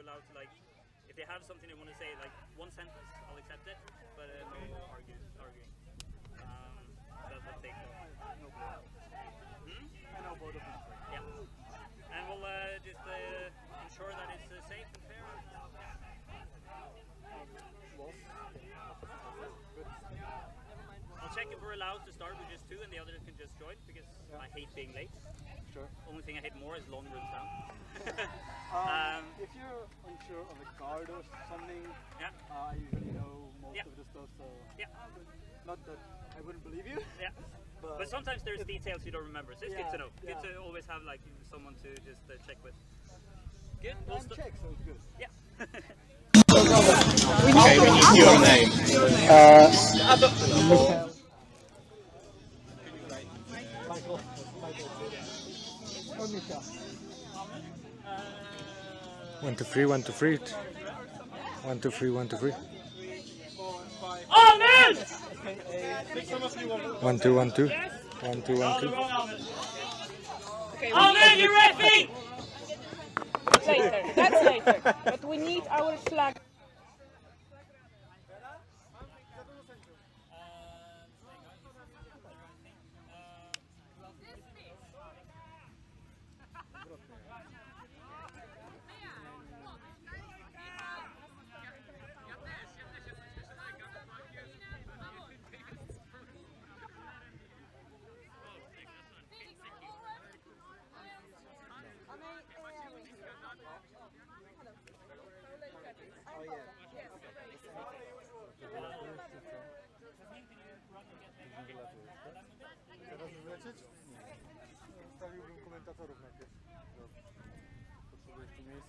allowed to, like, if they have something they want to say, like one sentence, I'll accept it, but no arguing. That's what they call. No blame. I know both of them. Yeah. And we'll just ensure that it's safe and fair. I'll check if we're allowed to start with just 2 and the others can just join, because I hate being late. Sure. Only thing I hate more is long runs down. If you're unsure of a card or something, I usually know most of the stuff, so not that I wouldn't believe you. Yeah. But sometimes there's details you don't remember, so it's good to know. Good to always have like someone to just check with. Good. We'll check, so it's good. Yeah. Okay, we need your name. Michael. Or Misha. 1, 2, 3, 1, 2, 3. 1, 2, 3, 1, 2, 3. Oh man! 1, 2, 1, 2. 1, 2, 1, 2. Oh man, you're ready! Later, that's later. But we need our flag.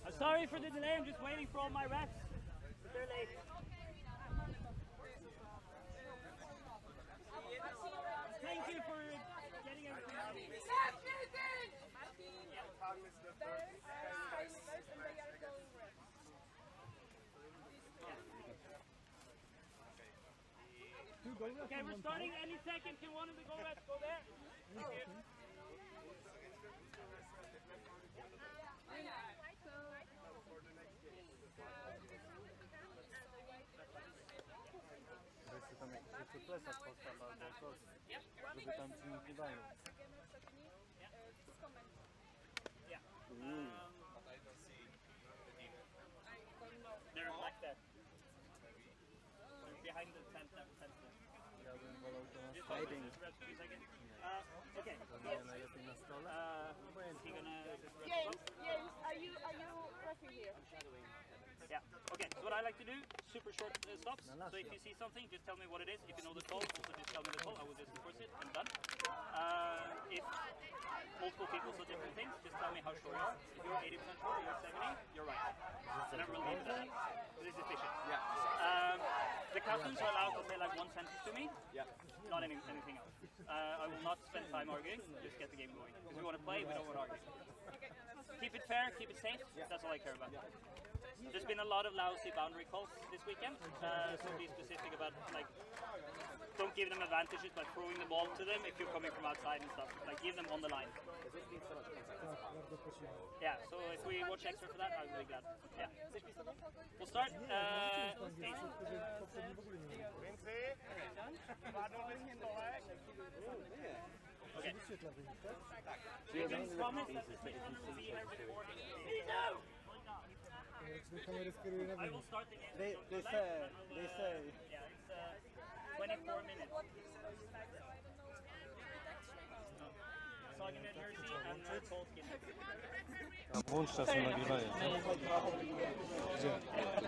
I'm sorry for the delay, I'm just waiting for all my reps. They're late. Thank you for getting everything ready. Okay, we're starting any second. Can one of the go reps go there? They're back there. They're behind the tent. Hiding. Okay. James, are you rushing here? Yeah. Okay. So what I like to do, super short stops. So if you see something, just tell me what it is. If you know the call, also just tell me the call. I will just enforce it. I'm done. If multiple people saw different things, just tell me how sure you are. If you're 80% sure, you're 70, you're right. And I'm really into that. This is efficient. Yeah. The captains are allowed to say like one sentence to me. Yeah. Not anything else. I will not spend time arguing. Just get the game going. Because we want to play, we don't want to argue. Keep it fair, keep it safe. That's all I care about. There's been a lot of lousy boundary calls this weekend. So be specific about like, don't give them advantages by throwing the ball to them if you're coming from outside and stuff. Like give them on the line. Yeah. So if we watch extra for that, I'll be glad. Yeah. We'll start. Okay. You can promise that the switch runner will be here before the game. I will start the game. They say. Yeah, it's 24 minutes. Soggy jersey and cold skin. Włącz czas na nagrywanie. Gdzie?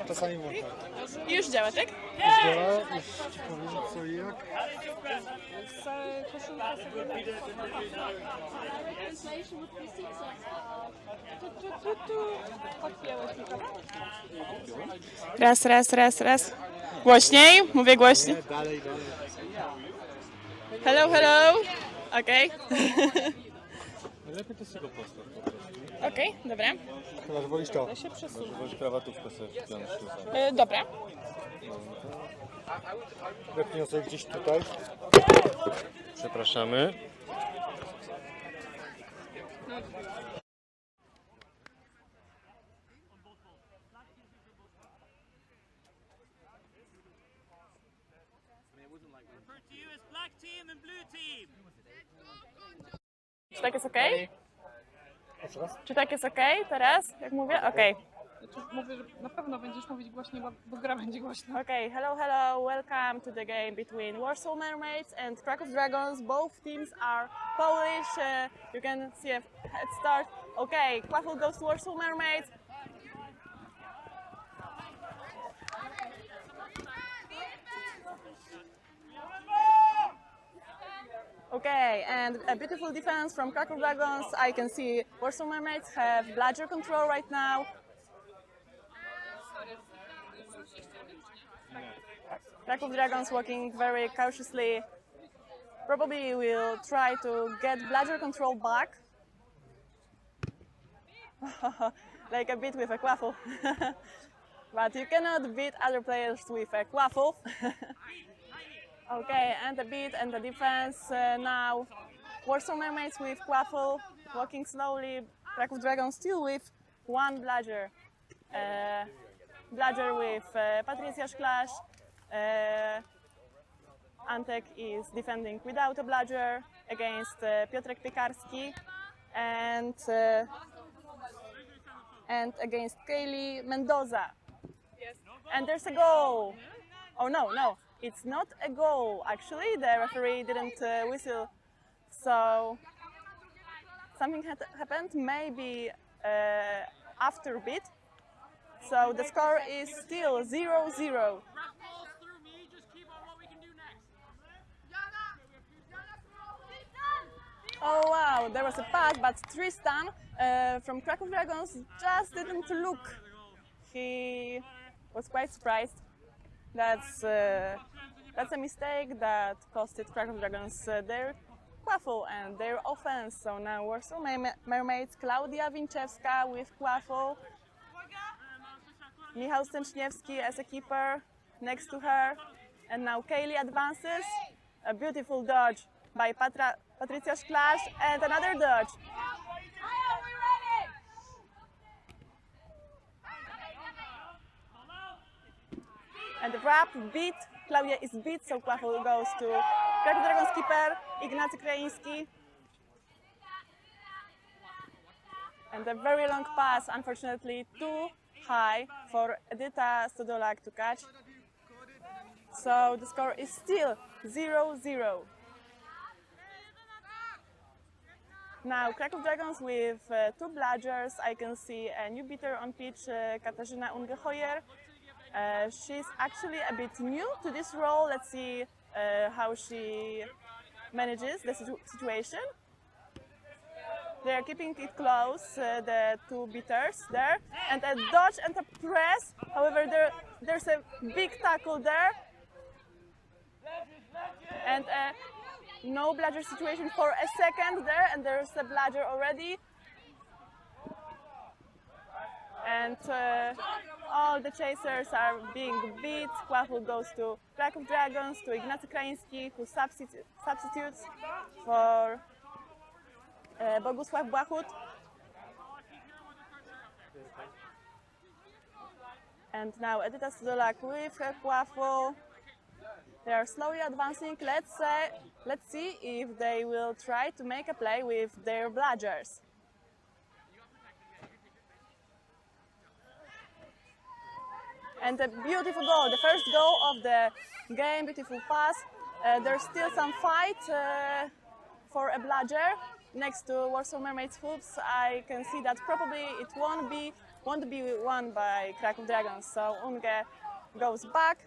Czasami włączam. Już działa, tak? Działa, już ci powiem co i jak. Koszulka Raz. Głośniej? Mówię głośniej. Dalej. Hello. Okej. Lepiej to z tego postaw po prostu. Okej, dobra. Chyba, że wolisz to. Ja się przesunę. Chyba, że wolisz krawatówkę sobie wpiąć. Dobra. Wepnij sobie gdzieś tutaj. Przepraszamy. Czy tak jest ok? Czy tak jest ok teraz, jak mówię? Ok. Znaczy, mówię, że na pewno będziesz mówić głośniej, bo gra będzie głośna. Okay, hello, hello, welcome to the game between Warsaw Mermaids and Kraków Dragons. Both teams are Polish. You can see a head start. Okay, Quaffle goes to Warsaw Mermaids. Okay, and a beautiful defense from Kraków Dragons. I can see Warsaw Mermaids have bladger control right now. Kraków Dragons walking very cautiously. Probably will try to get bladger control back. Like a bit with a quaffle. But you cannot beat other players with a quaffle. Okay, and a beat and the defense now. Warsaw Mermaids with quaffle, walking slowly. Kraków Dragons still with one bladger. Bladger with Patrycja Szklarz. Antek is defending without a bladger against Piotrek Piekarski and against Kaylee Mendoza. And there's a goal. Oh no, it's not a goal. Actually, the referee didn't whistle, so something happened. Maybe after beat. So the score is still 0-0. Oh wow, there was a pass, but Tristan from Kraków Dragons just didn't look. He was quite surprised. That's a mistake that costed Kraków Dragons their quaffle and their offense. So now Warsaw Mermaids, Klaudia Winczewska with quaffle. Michał Stęczniewski as a keeper next to her. And now Kaylee advances. A beautiful dodge by Patrycja Szklarz and another dodge. And the wrap beat. Klaudia is beat, so quaffle goes to Kraków Dragons keeper Ignacy Krański. And a very long pass, unfortunately too high for Edyta Stodolak to catch. So the score is still 0-0. Now Kraków Dragons with two bladgers. I can see a new beater on pitch, Katarzyna Ungehoyer. She's actually a bit new to this role. Let's see how she manages the situation. They are keeping it close, the two beaters there, and a dodge and a press. However, there's a big tackle there, and no bladger situation for a second there, and there's a bladger already. And all the chasers are being beat. Quaffle goes to Kraków Dragons, to Ignacy Krański, who substitutes for Bogusław Błachut. And now Edyta Stodolak with her quaffle. They are slowly advancing. Let's see if they will try to make a play with their bladgers. And a beautiful goal, the first goal of the game, beautiful pass. There's still some fight for a bladger next to Warsaw Mermaids hoops. I can see that probably it won't be won by Kraków Dragons. So Unge goes back.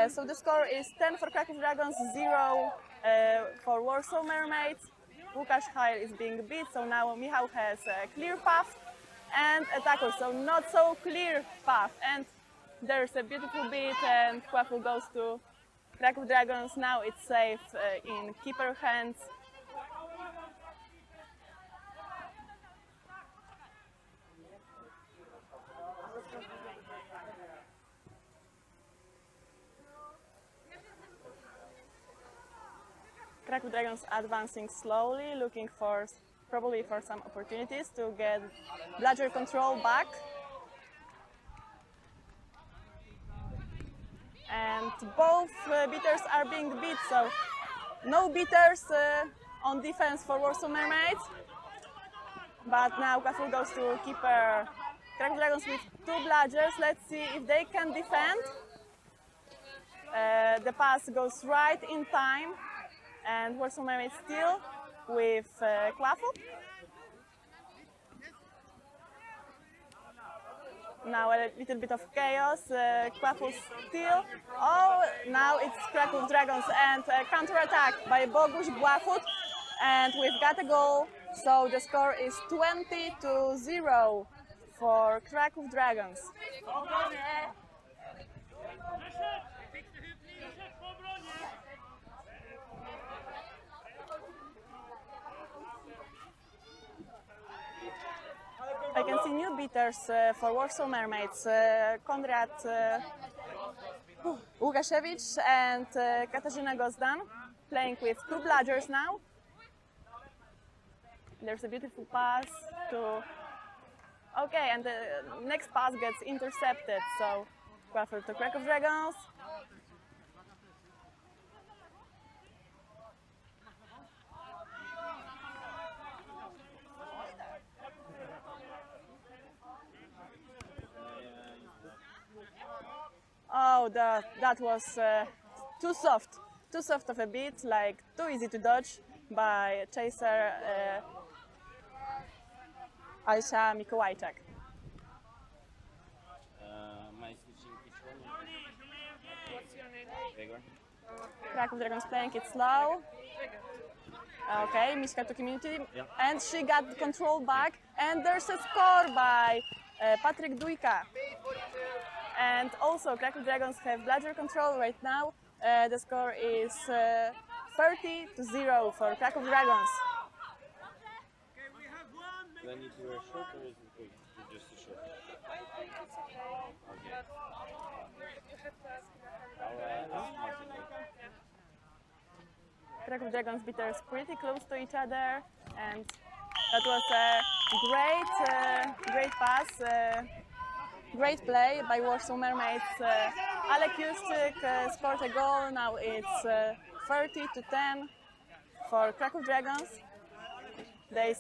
So the score is 10 for Kraków Dragons, 0 for Warsaw Mermaids. Łukasz Heil is being beat, so now Michał has a clear path and a tackle, so not so clear path. And there's a beautiful beat and quaffle goes to Kraków Dragons. Now it's safe in keeper hands. Kraków Dragons advancing slowly, looking for probably for some opportunities to get bladger control back. And both beaters are being beat, so no beaters on defense for Warsaw Mermaids. But now Kraków goes to keeper Kraków Dragons with 2 bludgers. Let's see if they can defend. The pass goes right in time, and Warsaw Mermaids still with Kraków. Now a little bit of chaos. Kraków still. Oh, now it's Kraków Dragons and counter-attack by Bogusz Błachut, and we've got a goal. So the score is 20-0 for Kraków Dragons. I can see new beaters for Warsaw Mermaids, Konrad Łukaszewicz and Katarzyna Gozdan, playing with 2 bludgers now. There's a beautiful pass to... Okay, and the next pass gets intercepted, so Kraków to Kraków Dragons. Oh, that was too soft of a beat, like too easy to dodge by chaser Aisha Mikołajczak. Am I switching each one? What's your name? Gregor. Kraków Dragons playing it slow. Okay, Miśka to community, and she got control back, and there's a score by Patryk Dujka. And also Kraków Dragons have bludger control right now. The score is 30-0 for Kraków Dragons. Do I need to wear a shirt or is it just a shirt? I think it's okay. Okay. You have to ask Kraków Dragons beaters pretty close to each other, and that was a great pass, great play by Warsaw Mermaids. Alek Juszczyk scored a goal. Now it's 30-10 for Kraków Dragons. They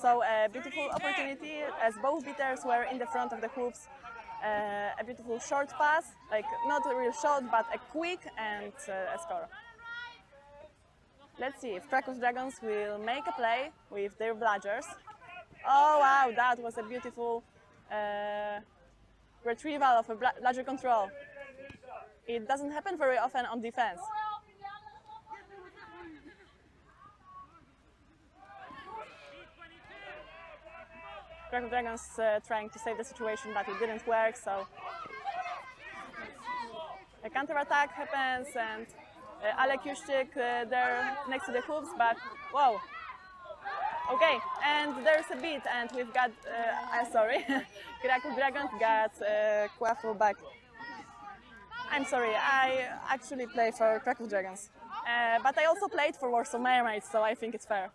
saw a beautiful opportunity as both beaters were in the front of the hoops. A beautiful short pass, like not a real shot, but a quick and a score. Let's see if Kraków Dragons will make a play with their bludgers. Oh wow, that was a beautiful retrieval of a bludger control. It doesn't happen very often on defense. Kraków Dragons trying to save the situation, but it didn't work, so a counter-attack happens, and Alek Juszczyk there next to the hoops, but whoa. Okay, and there's a beat, and we've got, sorry, Kraków Dragons got Kraków back. I'm sorry, I actually play for Kraków Dragons, but I also played for Warsaw Mermaids, so I think it's fair.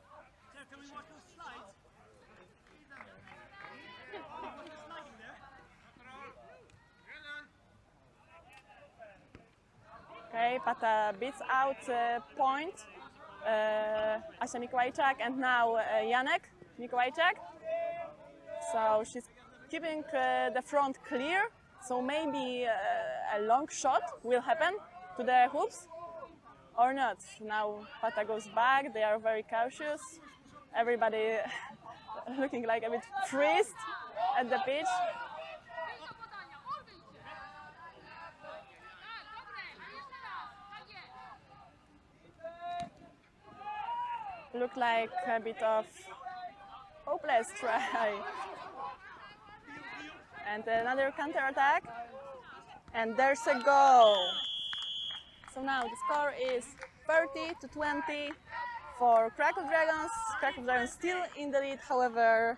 Okay, Pata beats out point, Asia Mikołajczak, and now Janek Mikołajczak. So she's keeping the front clear, so maybe a long shot will happen to the hoops, or not. Now Pata goes back, they are very cautious. Everybody looking like a bit freezed at the pitch. Look like a bit of hopeless try. And another counter-attack. And there's a goal. So now the score is 30-20 for Kraków Dragons. Kraków Dragons still in the lead, however,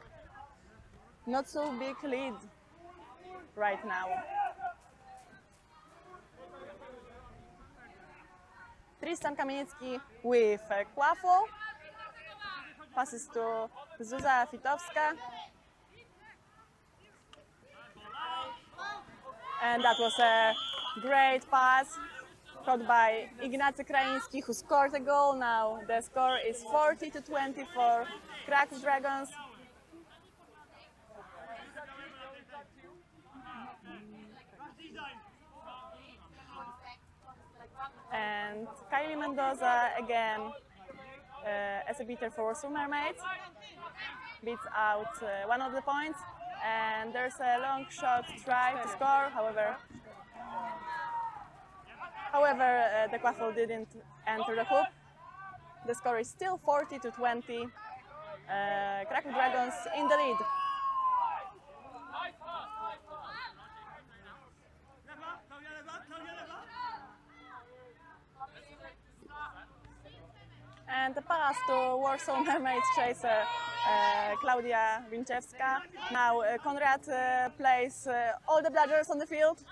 not so big lead right now. Tristan Kamieniecki with Kłafo. Passes to Zuza Fitowska. And that was a great pass caught by Ignacy Kraiński, who scored a goal. Now the score is 40-20 for Kraków Dragons. And Kylie Mendoza again as a beater for Warsaw Mermaids, beats out one of the points, and there's a long shot try to score. However, the Quaffle didn't enter the hoop. The score is still 40-20. Kraków Dragons in the lead. And the pass to Warsaw Mermaids chaser Klaudia Winczewska. Now Konrad plays all the bludgers on the field,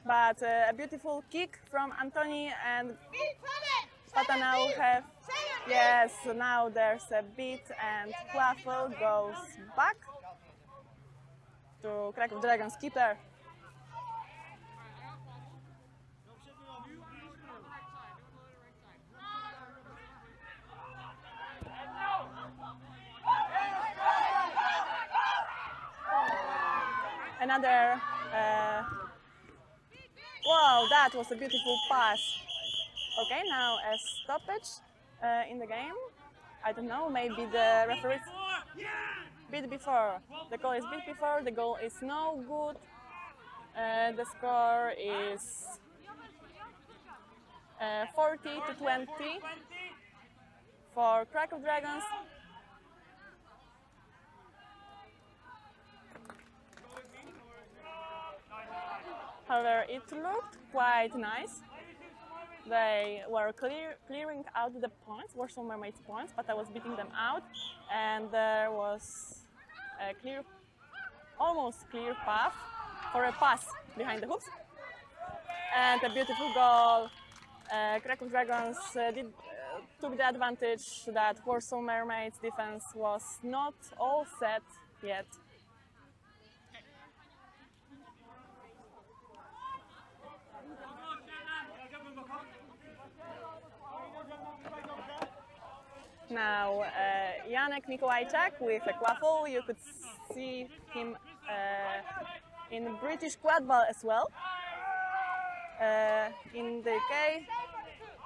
but a beautiful kick from Antoni, and Pata now have, yes, now there's a beat and Quaffle goes back to Kraków Dragons keeper. Another, wow, that was a beautiful pass. Okay, now a stoppage in the game. I don't know, maybe the referee beat before. The goal is beat before, the goal is no good. The score is 40-20 for Kraków Dragons. However, it looked quite nice. They were clearing out the points, Warsaw Mermaids points, but I was beating them out, and there was a clear, almost clear path for a pass behind the hoops. And a beautiful goal. Kraków Dragons took the advantage that Warsaw Mermaids defense was not all set yet. Now Janek Mikołajczak with a Quaffle. You could see him in British Quadball as well in the UK.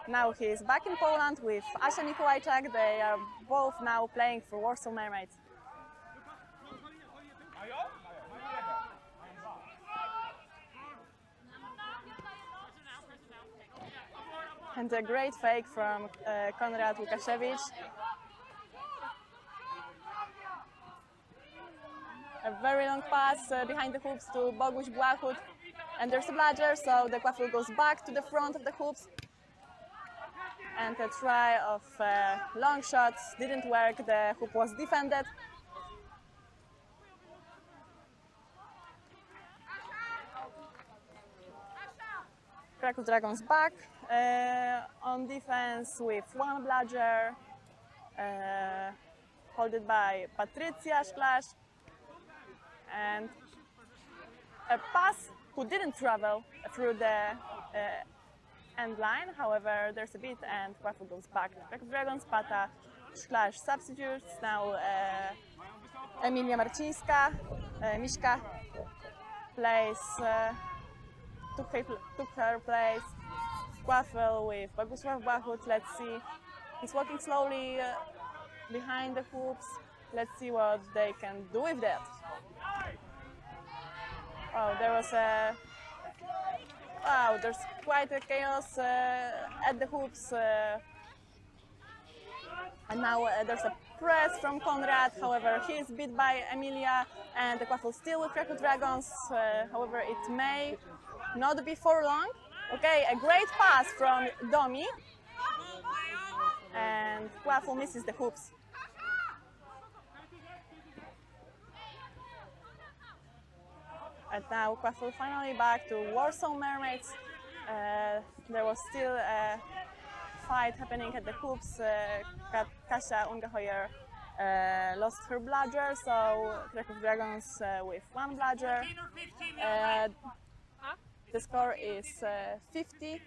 Now he's back in Poland with Asia Mikołajczak. They are both now playing for Warsaw Mermaids. And a great fake from Konrad Łukaszewicz. A very long pass behind the hoops to Boguś Błachut. And there's a bludger, so the Quaffle goes back to the front of the hoops. And a try of long shots didn't work, the hoop was defended. Kraków Dragons back on defense with one bludger, holded by Patrycja Szklarz, and a pass who didn't travel through the end line. However, there's a beat and Quaffle goes back to Kraków Dragons. Pata Szklarz substitutes. Now Emilia Marcińska, Miśka plays, took her place. Quaffle with Bogusław Błachut. Let's see, he's walking slowly behind the hoops. Let's see what they can do with that. Oh, there was a, wow, there's quite a chaos at the hoops. And now there's a press from Konrad. However, he is beat by Emilia, and the Quaffle still with Kraków Dragons. However, it may not be for long. Okay, a great pass from Domi, and Quaffle misses the hoops. And now Quaffle finally back to Warsaw Mermaids. There was still a fight happening at the hoops. Kasia Ungehoyer lost her bludger, so Kraków Dragons with one bludger. The score is 50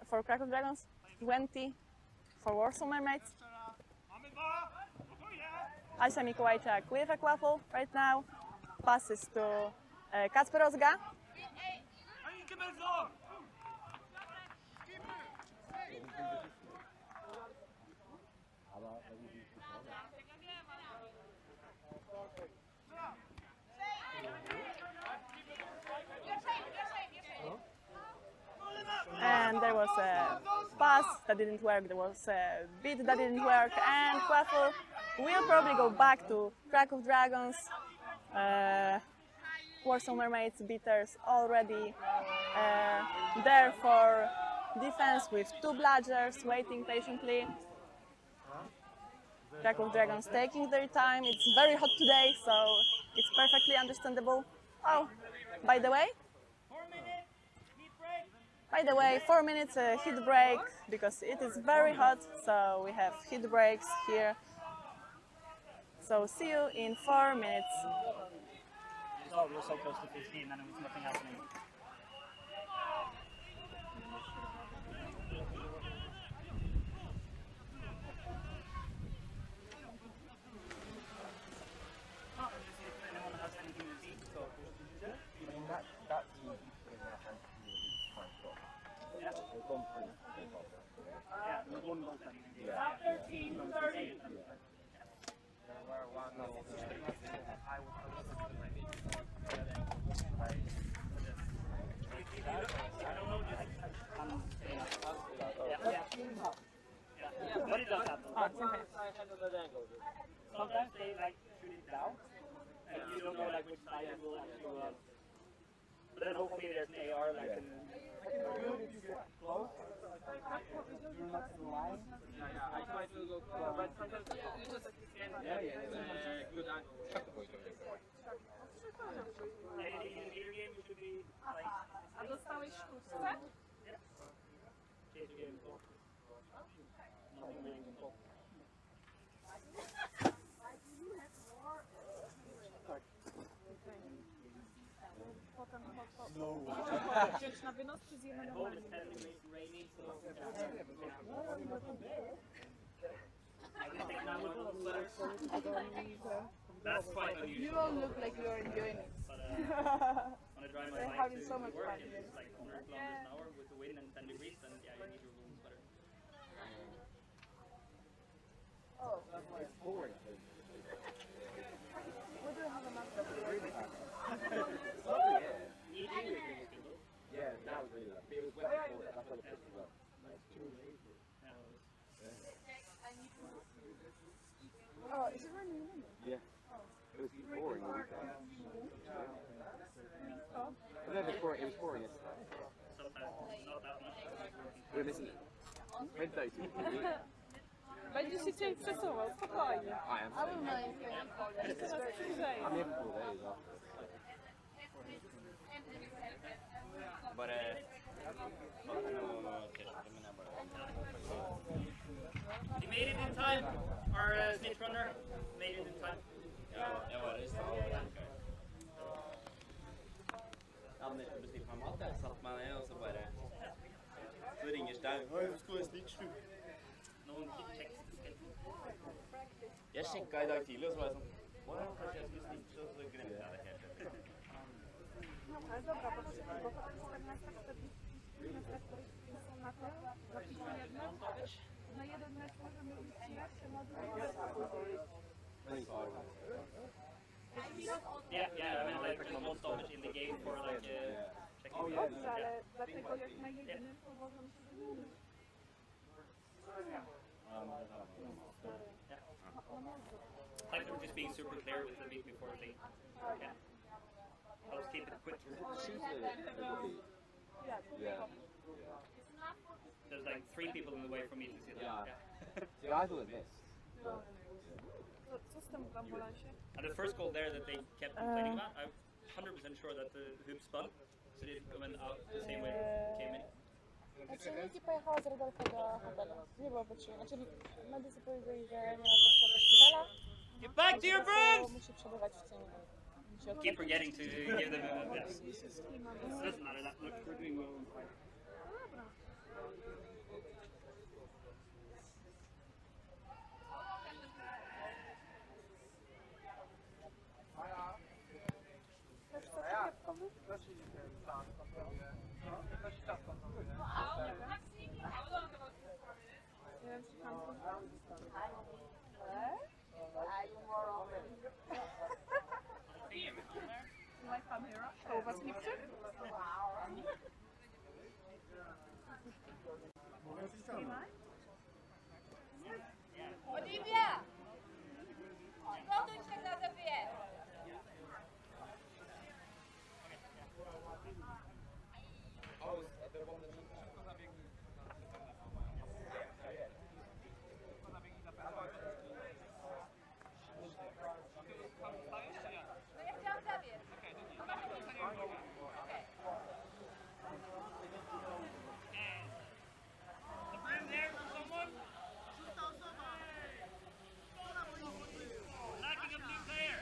for Kraków Dragons, 20 for Warsaw Mermaids. Asia Mikołajczak with a quaffle right now. Passes to Kacperowska. And there was a pass that didn't work, there was a beat that didn't work, and quaffle will probably go back to Kraków Dragons. Warsaw Mermaids beaters already there for defense with two bludgers waiting patiently. Kraków Dragons taking their time. It's very hot today, so it's perfectly understandable. Oh, by the way, 4 minutes heat break because it is very hot, so we have heat breaks here. So see you in 4 minutes. Oh, we were so close to 15 and there was nothing happening. But it does happen. Sometimes they like shoot it down, and you don't know like which side it will actually. But then hopefully there's an AR like in. Close. You're not in line. I try to look, but sometimes good angle. In the video game, you should be like. A dostałeś sztuczce? Change the game. Potem wziąć na wynos czy zjemy normalnie? That's quite unusual. You all look like you're enjoying it. When I drive my They're bike having to so much work, fun. it's like 100 kilometers an hour with the wind and 10 degrees, then yeah, you need your wool sweater. Oh, it's boring. We do have a master. Yeah, that was really good. It was wet before, that's what it was. Oh, is it raining? Yeah. It was pouring all weekend. No, it was pouring yesterday. Sometimes not that much. We're missing it. Red 32. Będzie się cię stresował, spokojnie. I am. I will know if it's I'm here for 4 days after. But You made it in time. Our snitch runner made it in time. jag var det Anders skulle bestille meg mat, jeg satt meg ned og så bare så ringer Stein. Hei, skal jeg snitch du? No one checks the schedule. Jeg sjekket i dag tidlig og så var jeg sånn kanskje jeg skulle snitche og så glemte jeg det helt. Ale dobra, bo to jest 14 są na to, zapiszmy jedno. Na jeden mecz możemy wycinać, a na drugi Yeah, I mean like there's no stoppage in the game for like checking. dobrze, ale dlatego jak na jedynym uważam, że to nie jest. Like them just being super clear with the beat before they. Yeah. I'll just keep it quick. Yeah. There's like 3 people in the way for me to see that. Yeah. Yeah. See, I thought it missed. Co z tym w ambulansie? And the first goal there that they kept complaining about, I'm 100% sure that the hoop spun, so it went out the same way it came in. Znaczy Niki pojechała z Rodolfo do hotelu. Nie było potrzeby. Znaczy medycy powiedzieli, że nie ma potrzeby szpitala. Get back to your bricks! Musi przebywać w cieniu. keep forgetting to give them a best. Doesn't matter that much. We're doing well in fight. Oh, was gibt's? Olivia! Produj się za tobie! No ja chciałam zabiec. The brim there for someone? Lacking a blue player.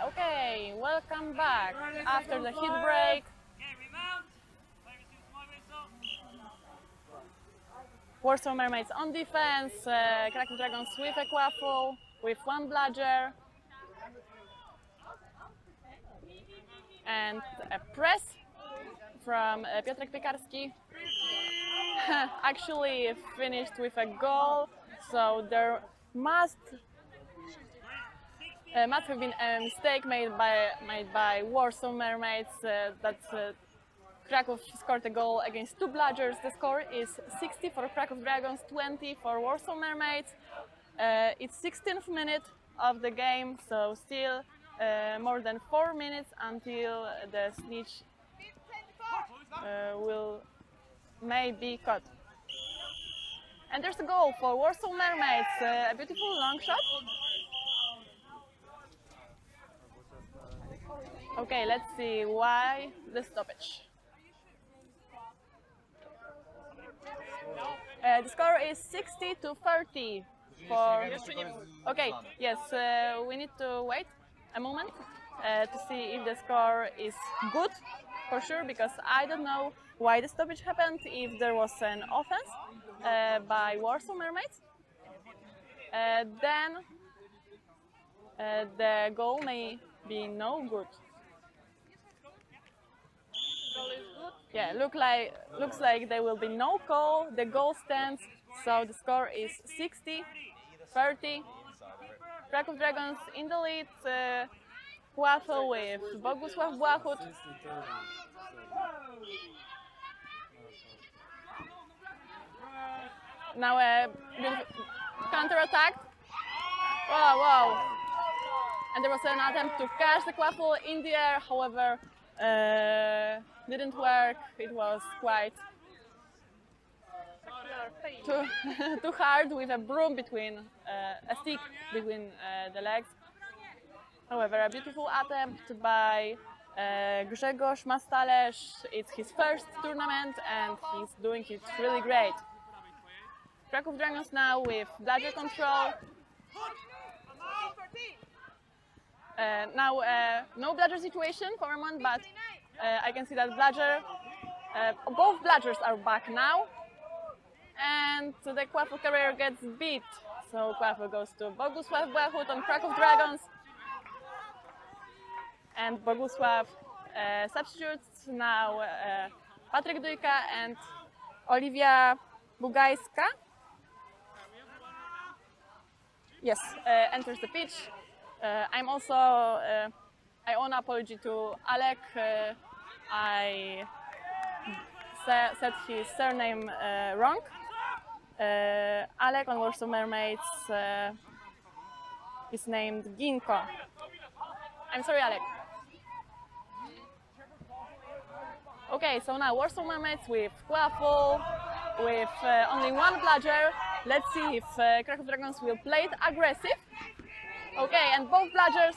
Okay, welcome back after the heat break. Okay, remount. Player receives small whistle. Warsaw Mermaids on defense, Kraków Dragons with a quaffle, with one bludger, and a press from Piotrek Piekarski. Actually finished with a goal, so there must have been a mistake made by Warsaw Mermaids that Kraków scored a goal against two bludgers. The score is 60 for Kraków Dragons, 20 for Warsaw Mermaids. It's 16th minute of the game, so still more than 4 minutes until the snitch may be caught. And there's a goal for Warsaw Mermaids, a beautiful long shot. Okay, let's see why the stoppage. The score is 60 to 30 for... Okay, yes, we need to wait a moment to see if the score is good, for sure, because I don't know why the stoppage happened, if there was an offense by Warsaw Mermaids. Then the goal may be no good. Yeah, looks like there will be no goal. The goal stands, so the score is 60-30. Kraków Dragons in the lead. Quaffle with Bogusław Błachut. Now a counter-attack. Wow. And there was an attempt to catch the quaffle in the air, however, didn't work. It was quite too hard with a broom between, a stick between the legs. However, a beautiful attempt by Grzegorz Mastalerz. It's his first tournament and he's doing it really great. Kraków Dragons now with bludger control. Now no bludger situation for a moment, but I can see that both bludgers are back now, and the quaffle carrier gets beat. So quaffle goes to Bogusław Błachut on Kraków Dragons, and Bogusław substitutes now Patryk Dujka and Oliwia Bugajska. Yes, enters the pitch. I'm also, I owe an apology to Alek. I said his surname wrong. Alek on Warsaw Mermaids is named Ginko. I'm sorry, Alek. Okay, so now Warsaw Mermaids with quaffle, with only one bludger. Let's see if Kraków Dragons will play it aggressive. Okay, and both bludgers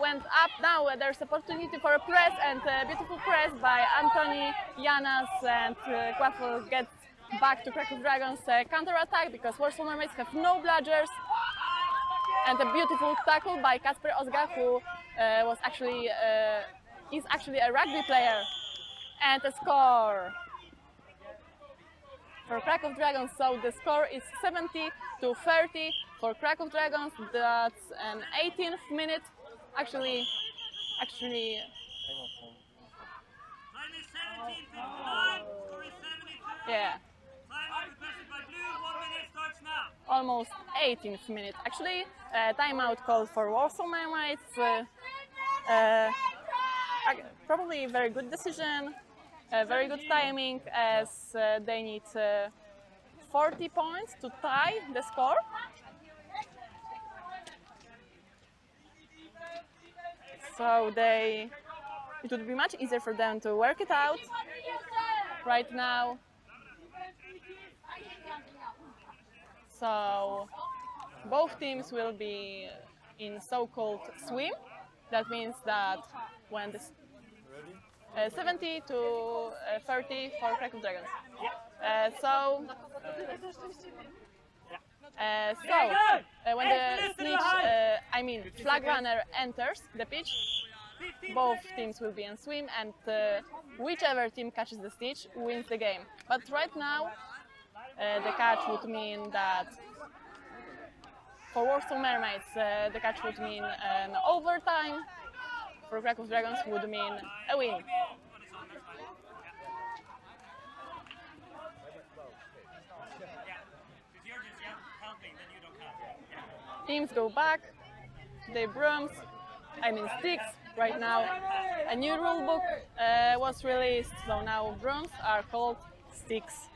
went up. Now there's opportunity for a press, and a beautiful press by Antoni Janas, and quaffle gets back to Kraków Dragons counter-attack because Warsaw Mermaids have no bludgers. And a beautiful tackle by Kacper Ozga, who was actually is actually a rugby player, and a score for Kraków Dragons. So the score is 70-30 for Kraków Dragons. That's an 18th minute. Actually. Time is 17:59. Score is 70-30. Yeah. Timeout requested by blue. 1 minute starts now. Almost 18th minute. Actually, timeout called for Warsaw Mermaids. Probably a very good decision, very good timing, as they need 40 points to tie the score. So it would be much easier for them to work it out right now. So both teams will be in so-called swim. That means that when the 70-30 for Kraków Dragons. When the snitch, flag runner enters the pitch, both teams will be in swim, and whichever team catches the snitch wins the game. But right now, the catch would mean that for Warsaw Mermaids, the catch would mean an overtime. For Kraków Dragons would mean a win. Teams go back, they brooms, sticks right now. A new rule book was released, so now brooms are called sticks.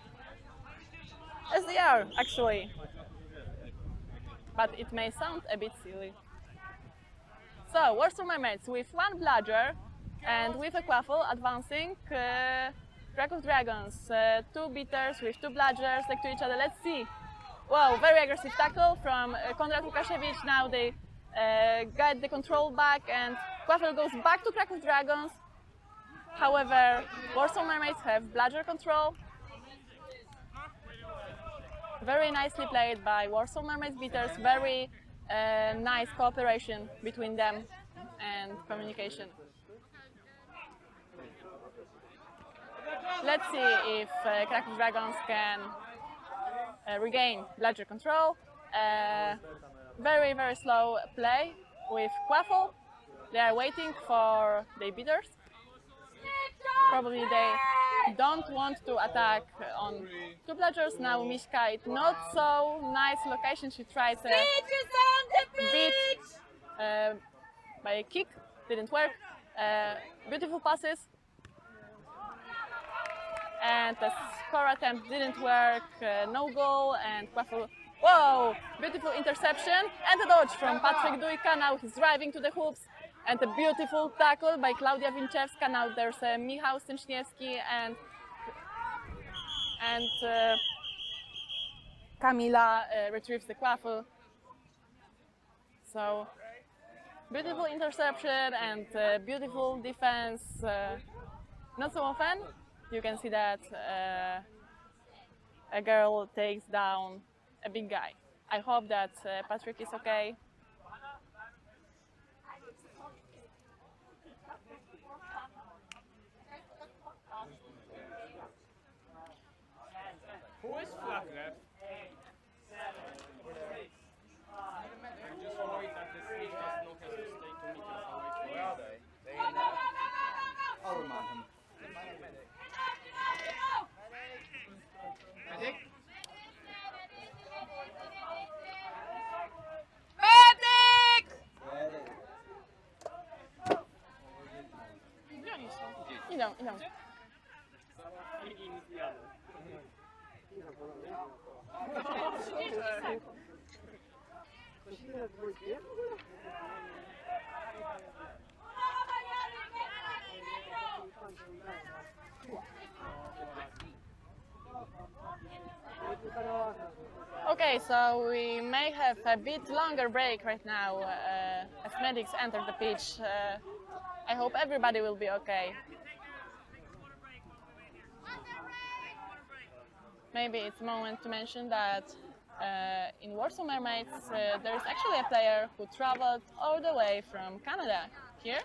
As they are, actually. But it may sound a bit silly. So, Warsaw Mermaids with one bludger and with a quaffle advancing. Kraków Dragons, two beaters with two bludgers next to each other. Let's see. Wow, very aggressive tackle from Konrad Łukasiewicz. Now they get the control back, and quaffle goes back to Kraków Dragons. However, Warsaw Mermaids have bludger control. Very nicely played by Warsaw Mermaids beaters. Very nice cooperation between them and communication. Let's see if Kraków Dragons can regain bludger control. Very, very slow play with quaffle. They are waiting for the beaters. Probably they don't want to attack on two bludgers. Now Miśka, it's not so nice location. She tried to beat by a kick, didn't work. Beautiful passes. And the score attempt didn't work, no goal, and quaffle. Whoa! Beautiful interception and a dodge from Patryk Dujka. Now he's driving to the hoops. And a beautiful tackle by Klaudia Winczewska. Now there's Michał Stęczniewski and Kamila retrieves the quaffle. So beautiful interception and beautiful defense. Not so often you can see that a girl takes down a big guy. I hope that Patryk is okay. Who is flag ref? I'm just worried that the snitch does not have to stay 2 meters away from Where are they? They're in I'll remind them. Medic? Idą. Okay, so we may have a bit longer break right now as medics enter the pitch. I hope everybody will be okay. Maybe it's a moment to mention that in Warsaw Mermaids there is actually a player who traveled all the way from Canada here,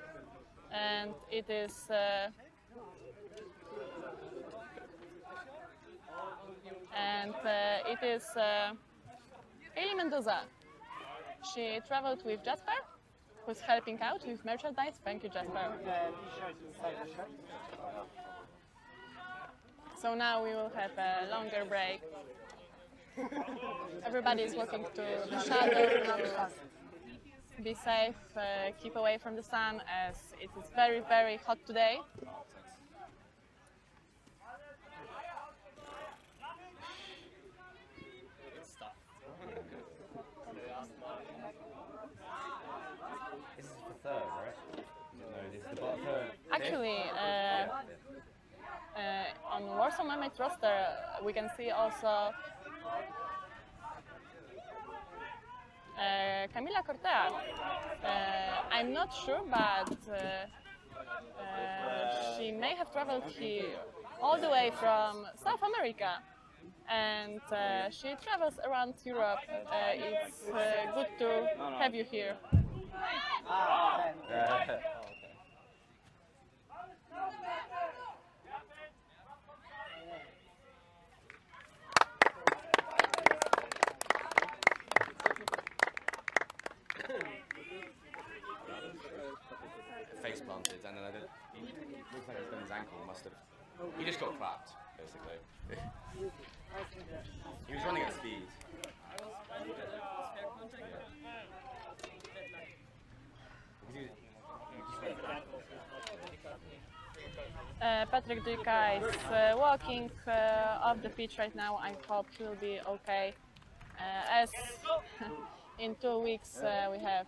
and it is Hailey Mendoza. She traveled with Jasper, who's helping out with merchandise. Thank you, Jasper. So now we will have a longer break. Everybody is walking to the shadow to be safe, keep away from the sun, as it is very, very hot today. This is the third, right? No, this is the third. Actually, on Warsaw Mermaids roster, we can see also Camila Cortea. I'm not sure, but she may have traveled here all the way from South America, and she travels around Europe. It's good to have you here. Face planted, and then he looks like he's done his ankle. Must have. He just got clapped, basically. He was running at speed. Patrick Duka is walking off the pitch right now. I hope he will be okay. As in 2 weeks we have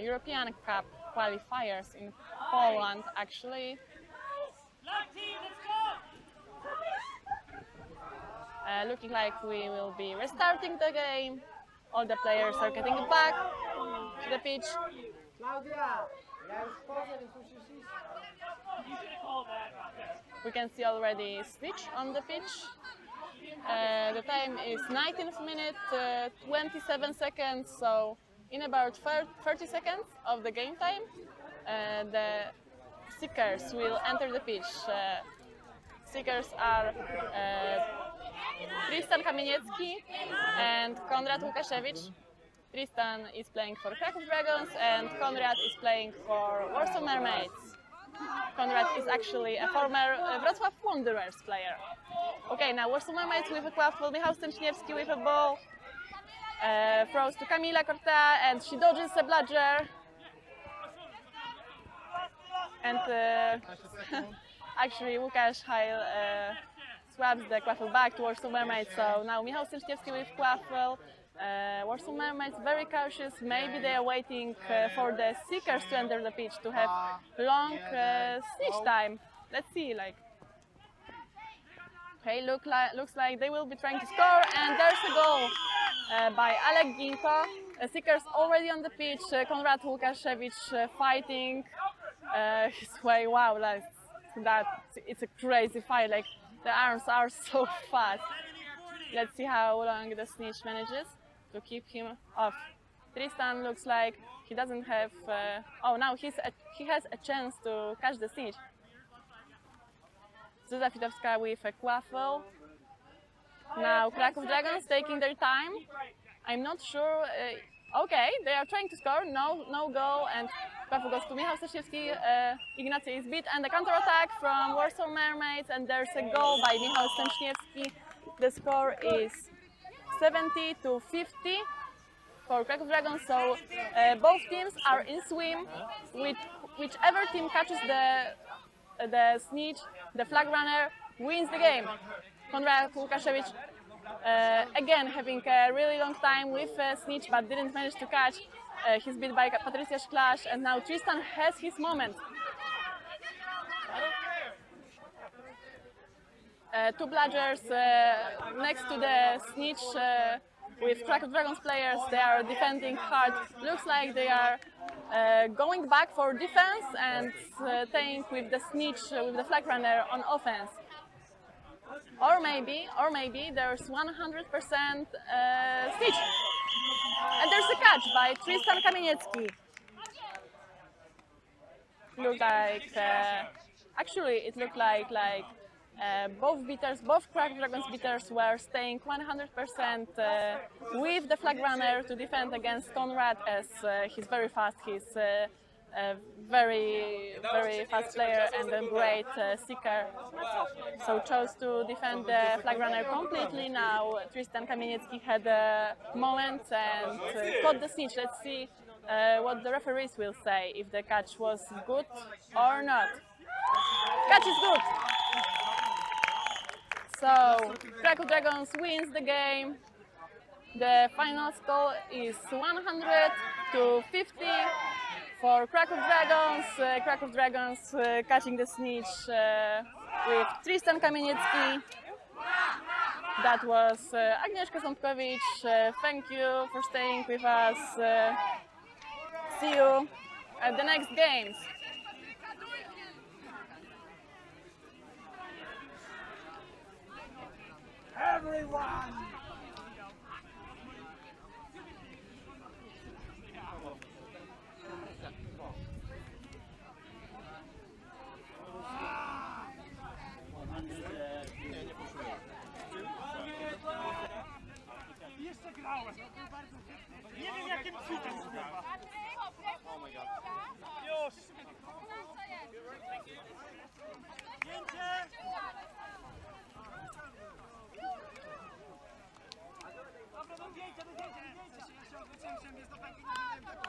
European Cup qualifiers in Poland, actually. Looking like we will be restarting the game. All the players are getting back to the pitch. We can see already switch on the pitch. The time is 19th minute, 27 seconds, so in about 30 seconds of the game time, the seekers will enter the pitch. Seekers are Tristan Kamieniecki and Konrad Łukaszewicz. Tristan is playing for Kraków Dragons and Konrad is playing for Warsaw Mermaids. Konrad is actually a former Wrocław Wanderers player. Okay, now Warsaw Mermaids with a quaffle, Michał Stęczniewski with a ball. Throws to Camila Cortea and she dodges a bludger. And actually Łukasz Heil swaps the quaffle back to Warsaw Mermaids. So now Michał Stęczniewski with quaffle. Warsaw Mermaids very cautious. Maybe they are waiting for the seekers to enter the pitch to have long snitch time. Let's see, like. Okay, looks like they will be trying to score, and there's a goal by Alek Ginko. Seekers already on the pitch. Konrad Łukaszewicz fighting his way. Wow, like that! It's a crazy fight. Like the arms are so fast. Let's see how long the snitch manages to keep him off. Tristan looks like he doesn't have. Oh, now he has a chance to catch the snitch. Zuza Fitowska with a quaffle. Now Kraków Dragons taking their time. I'm not sure. Okay, they are trying to score. No goal, and quaffle goes to Michał Stęczniewski. Ignacy is beat, and the counter attack from Warsaw Mermaids, and there's a goal by Michał Stęczniewski. The score is 70-50 for Kraków Dragons. So both teams are in swim. With whichever team catches the snitch, the flag runner wins the game. Konrad Łukaszewicz again having a really long time with snitch, but didn't manage to catch. He's beat by Patrycja Szklarz, and now Tristan has his moment. Two bludgers next to the snitch with Kraków Dragons players. They are defending hard. Looks like they are going back for defense and staying with the snitch, with the flag runner on offense. Or maybe there's 100% snitch. And there's a catch by Tristan Kamieniecki. looked like actually it looked like both beaters, both Kraków Dragons beaters were staying 100% with the flag runner to defend against Konrad, as he's very fast. He's a very fast player and a great seeker. So chose to defend the flag runner completely. Now Tristan Kamieniecki had a moment and caught the snitch. Let's see what the referees will say, if the catch was good or not. Catch is good! So Kraków Dragons wins the game. The final score is 100-50 for Kraków Dragons. Kraków Dragons catching the snitch with Tristan Kamieniecki. That was Agnieszka Ząbkowicz. Thank you for staying with us. See you at the next games. Everyone! Jeszcze grałem. Nie wiem jakim cudem. Oh my god. Już. Zdjęcie. Dobra, do zdjęcia się. Ja się odwróciłem, jest do pęki, nie wiem.